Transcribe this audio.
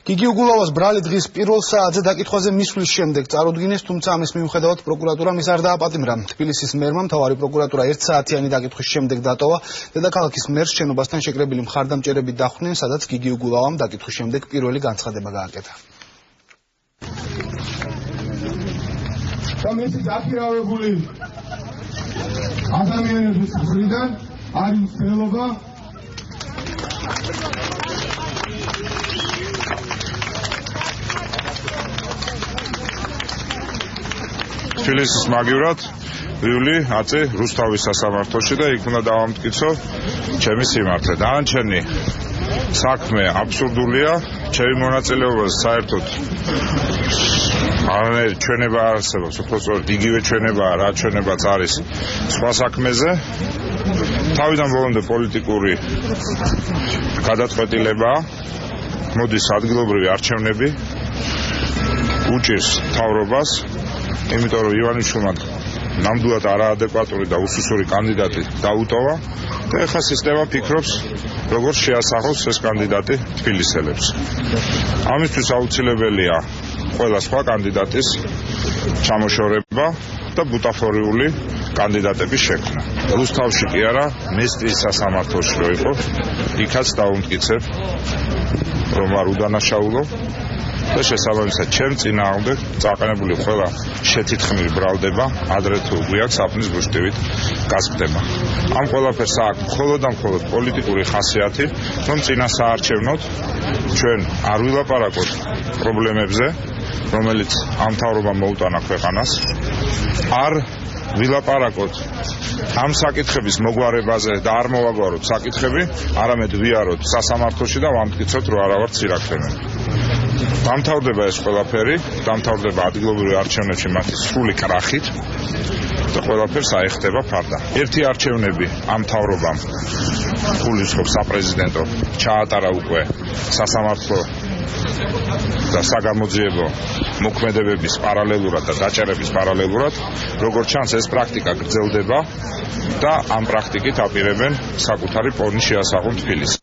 გიგი უგულავას ბრალი დღის პირველ საათზე დაკითხვაზე მისვლის შემდეგ წარუდგინეს, თუმცა ამის მიუხედავად პროკურატურამ ის არ დააპატიმრა. თბილისის მერმა მთავარი პროკურატურა 1 საათიანი დაკითხვის შემდეგ დატოვა. დედაქალაქის მერს შენობასთან შეკრებილი მხარდამჭერები დახვდნენ, სადაც გიგი უგულავამ დაკითხვის შემდეგ პირველი განცხადება გააკეთა. დაქირავებული ადამიანების მხრიდან არის მცდელობა თბილისის მაგივრად ვივლი აწი რუსთავის სასამართლოში და იქ უნდა დავამტკიცო ჩემი სიმართლე. დანარჩენი საქმე აბსურდულია, ჩემი მონაწილეობა საერთოდ არანაირი ჩვენება არ არსებობს, უბრალოდ იგივე ჩვენებაა, რა ჩვენებაც არის სხვა საქმეზე. თავიდან ბოლომდე პოლიტიკური გადაწყვეტილებაა, მოდის ადგილობრივი არჩევნები, უჭირს მთავრობას, იმიტომ რომ ივანიშვილმა ნამდვილად არაადეკვატური და უსუსური კანდიდატი დაუტოვა და ეხლა სისტემა ფიქრობს, როგორ შეასახოს ეს კანდიდატი თბილისელებს. ამისთვის აუცილებელია ყველა სხვა კანდიდატის ჩამოშორება და ბუტაფორიული კანდიდატების შექმნა. რუსთავში კი არა, მესტიის სასამართლოში რო იყო, იქაც დავუმტკიცებ, რომ არ უდანაშაულო და შესაბამისად ჩემ წინააღმდეგ წაყენებული ყველა შეთითქმული ბრალდება ადრე თუ გვიან საფნის გუშტივით გასწდება. ამ ყველაფერს აქვს მხოლოდ და მხოლოდ პოლიტიკური ხასიათი, რომ წინასაარჩევნოდ ჩვენ არ ვილაპარაკოთ პრობლემებზე, რომელიც ამ მთავრობამ მოუტანა ქვეყანას, არ ვილაპარაკოთ ამ საკითხების მოგვარებაზე და არ მოვაგვაროთ საკითხები, არამედ ვიაროთ სასამართლოში და ვამტკიცოთ, რომ არა ვართ სირაქლემები. დამთავრდება ეს ყველაფერი, დამთავრდება ადგილობრივი არჩევნებში მათი სრული კრახით და ყველაფერს აეხტება ფარდა. ერთი არჩევნები ამ მთავრობამ გულისხმობს საპრეზიდენტო ჩაატარა უკვე სასამართლო და საგამოძიებო მოქმედებების პარალელურად და დაჭერების პარალელურად, როგორც ჩანს ეს პრაქტიკა გრძელდება და ამ პრაქტიკით აპირებენ საკუთარი პოვნის შეასაღონ თბილისს.